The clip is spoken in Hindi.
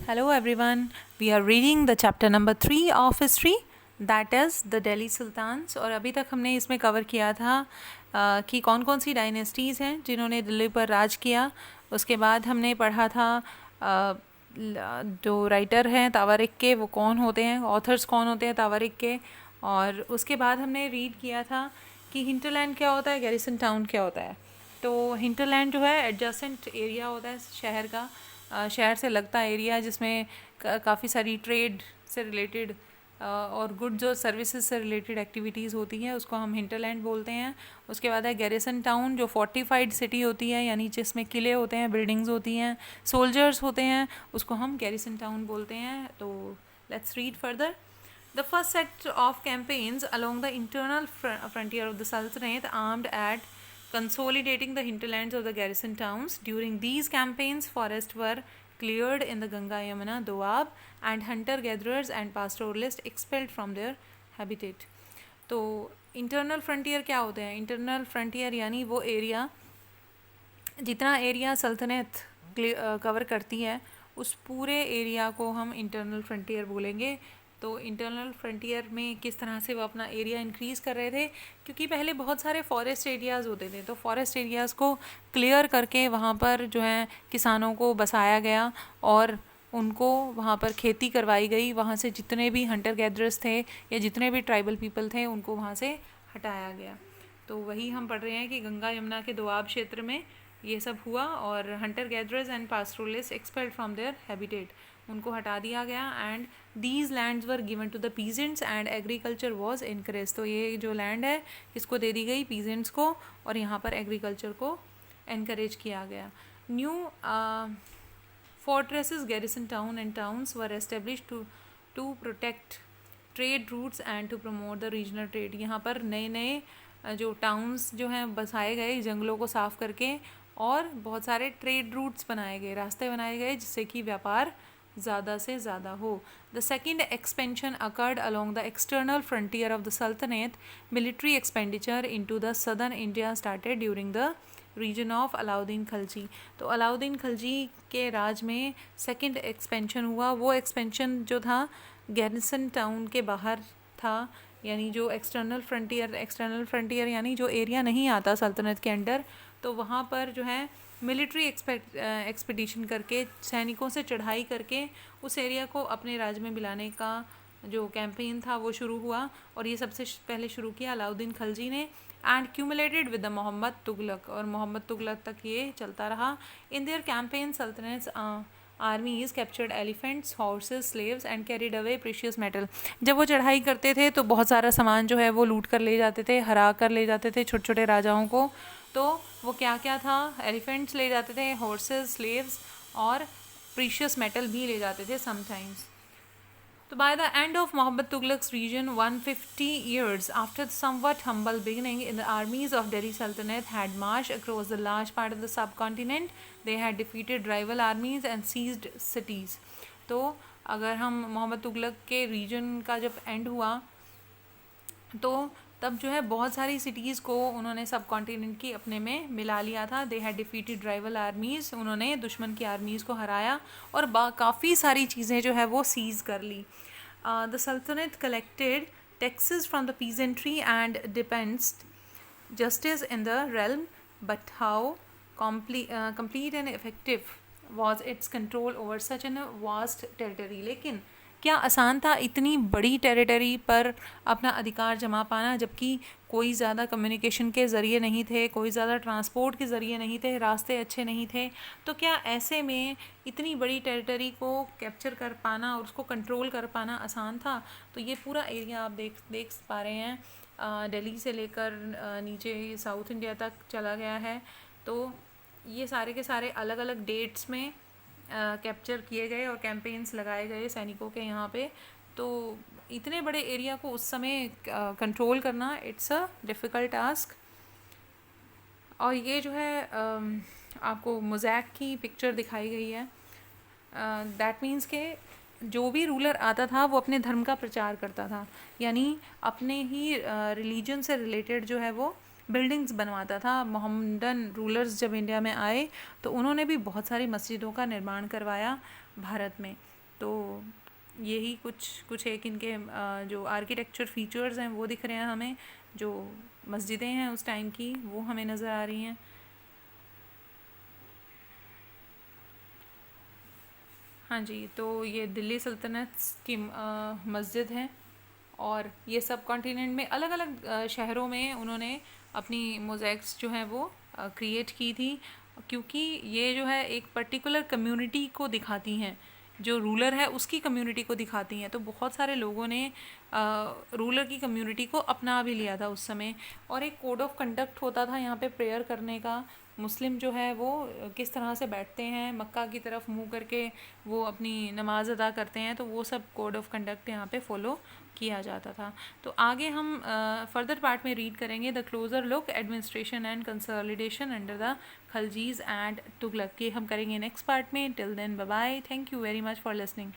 Hello everyone. We are reading the chapter number 3 of history, that is the Delhi Sultans. और अभी तक हमने इसमें कवर किया था कि कौन कौन सी डायनेस्टीज़ हैं जिन्होंने दिल्ली पर राज किया. उसके बाद हमने पढ़ा था जो राइटर हैं तावारिक के वो कौन होते हैं, ऑथर्स कौन होते हैं तावारिक के. और उसके बाद हमने रीड किया था कि हिंटरलैंड क्या होता है, गैरिसन टाउन क्या होता है. तो हिंटरलैंड जो है एडजसेंट एरिया होता है शहर का, शहर से लगता एरिया जिसमें काफ़ी सारी ट्रेड से रिलेटेड और गुड्स और सर्विसेज से रिलेटेड एक्टिविटीज़ होती हैं, उसको हम हिंटरलैंड बोलते हैं. उसके बाद है गैरिसन टाउन जो फोर्टिफाइड सिटी होती है, यानी जिसमें किले होते हैं, बिल्डिंग्स होती हैं, सोल्जर्स होते हैं, उसको हम गैरिसन टाउन बोलते हैं. तो let's read further. The first set of campaigns along the internal frontier of the Sultanate aimed at consolidating the hinterlands of the garrison towns. During these campaigns, forests were cleared in the Ganga, Yamuna, Doab, and hunter-gatherers and pastoralists expelled from their habitat. तो इंटरनल फ्रंटियर क्या होते हैं? इंटरनल फ्रंटियर यानी वो एरिया, जितना एरिया सल्तनत कवर करती है उस पूरे एरिया को हम इंटरनल फ्रंटियर बोलेंगे. तो इंटरनल फ्रंटियर में किस तरह से वो अपना एरिया इंक्रीज़ कर रहे थे, क्योंकि पहले बहुत सारे फॉरेस्ट एरियाज़ होते थे, तो फॉरेस्ट एरियाज़ को क्लियर करके वहाँ पर जो है किसानों को बसाया गया और उनको वहाँ पर खेती करवाई गई. वहाँ से जितने भी हंटर गैदरर्स थे या जितने भी ट्राइबल पीपल थे उनको वहाँ से हटाया गया. तो वही हम पढ़ रहे हैं कि गंगा यमुना के दोआब क्षेत्र में ये सब हुआ और hunter gatherers and pastoralist expelled from their habitat, उनको हटा दिया गया. And these lands were given to the peasants and agriculture was encourage. तो ये जो लैंड है इसको दे दी गई पीजेंट्स को और यहाँ पर एग्रीकल्चर को इनकरेज किया गया. New fortresses, garrison town and towns were established to protect trade routes and to promote the regional trade. यहाँ पर नए नए जो टाउन्स जो हैं बसाए गए जंगलों को साफ़ करके और बहुत सारे ट्रेड रूट्स बनाए गए, रास्ते बनाए गए जिससे कि व्यापार ज़्यादा से ज़्यादा हो. The second expansion occurred along the external frontier of the sultanat. Military expenditure into the southern India started during the region of Alauddin Khalji. तो अलाउद्दीन खलजी के राज में सेकंड एक्सपेंशन हुआ. वो एक्सपेंशन जो था गैरिसन टाउन के बाहर था, यानी जो एक्सटर्नल फ्रंटियर यानी जो एरिया नहीं आता सल्तनत के अंडर, तो वहाँ पर जो है मिलिट्री एक्सपेडिशन करके सैनिकों से चढ़ाई करके उस एरिया को अपने राज्य में मिलाने का जो कैंपेन था वो शुरू हुआ. और ये सबसे पहले शुरू किया अलाउद्दीन खलजी ने. And cumulated with the Mohammad Tughlaq, और मोहम्मद तुगलक तक ये चलता रहा. इन देयर कैंपेन सल्तनत आर्मीज captured elephants, horses, slaves and carried away precious metal. जब वो चढ़ाई करते थे तो बहुत सारा सामान जो है वो लूट कर ले जाते थे, हरा कर ले जाते थे छोटे छोटे राजाओं को. तो वो क्या क्या था, एलिफेंट्स ले जाते थे, हॉर्सेस, स्लेव्स और प्रीशियस मेटल भी ले जाते थे sometimes. So by the end of Muhammad Tughlaq's region, 150 years after the somewhat humble beginning, in the armies of Delhi Sultanate had marched across the large part of the subcontinent. They had defeated rival armies and seized cities. तो अगर हम मोहम्मद तुगलक के रीजन का जब एंड हुआ तो तब जो है बहुत सारी सिटीज़ को उन्होंने सब कॉन्टिनेंट की अपने में मिला लिया था. They had defeated rival armies, उन्होंने दुश्मन की आर्मीज़ को हराया और काफ़ी सारी चीज़ें जो है वो सीज़ कर ली. The sultanat collected taxes from the peasantry and dispensed justice in the realm. But how complete and effective was its control over such a vast territory. लेकिन क्या आसान था इतनी बड़ी टेरिटरी पर अपना अधिकार जमा पाना, जबकि कोई ज़्यादा कम्युनिकेशन के ज़रिए नहीं थे, कोई ज़्यादा ट्रांसपोर्ट के ज़रिए नहीं थे, रास्ते अच्छे नहीं थे. तो क्या ऐसे में इतनी बड़ी टेरिटरी को कैप्चर कर पाना और उसको कंट्रोल कर पाना आसान था? तो ये पूरा एरिया आप देख पा रहे हैं, दिल्ली से लेकर नीचे साउथ इंडिया तक चला गया है. तो ये सारे के सारे अलग अलग डेट्स में कैप्चर किए गए और कैंपेन्स लगाए गए सैनिकों के यहाँ पे. तो इतने बड़े एरिया को उस समय कंट्रोल करना इट्स अ डिफ़िकल्ट टास्क. और ये जो है आपको मोज़ैक की पिक्चर दिखाई गई है. दैट मीन्स के जो भी रूलर आता था वो अपने धर्म का प्रचार करता था, यानी अपने ही रिलीजन से रिलेटेड जो है वो बिल्डिंग्स बनवाता था. मोहम्मदन रूलर्स जब इंडिया में आए तो उन्होंने भी बहुत सारी मस्जिदों का निर्माण करवाया भारत में. तो यही कुछ एक इनके जो आर्किटेक्चर फीचर्स हैं वो दिख रहे हैं हमें, जो मस्जिदें हैं उस टाइम की वो हमें नज़र आ रही हैं। हाँ जी, तो ये दिल्ली सल्तनत की मस्जिद है, और ये सब कॉन्टिनेंट में अलग अलग शहरों में उन्होंने अपनी मोज़ेक्स जो हैं वो क्रिएट की थी, क्योंकि ये जो है एक पर्टिकुलर कम्युनिटी को दिखाती हैं, जो रूलर है उसकी कम्युनिटी को दिखाती हैं। तो बहुत सारे लोगों ने रूलर की कम्युनिटी को अपना भी लिया था उस समय, और एक कोड ऑफ कंडक्ट होता था यहाँ पे प्रेयर करने का। मुस्लिम जो है वो किस तरह से बैठते हैं, मक्का की तरफ मुंह करके वो अपनी नमाज अदा करते हैं, तो वो सब कोड ऑफ कंडक्ट यहाँ पे फॉलो किया जाता था। तो आगे हम फर्दर पार्ट में रीड करेंगे the closer look administration and consolidation under the Khaljis and Tughlaq, ये हम करेंगे नेक्स्ट पार्ट में। Till then bye bye, thank you very much for listening.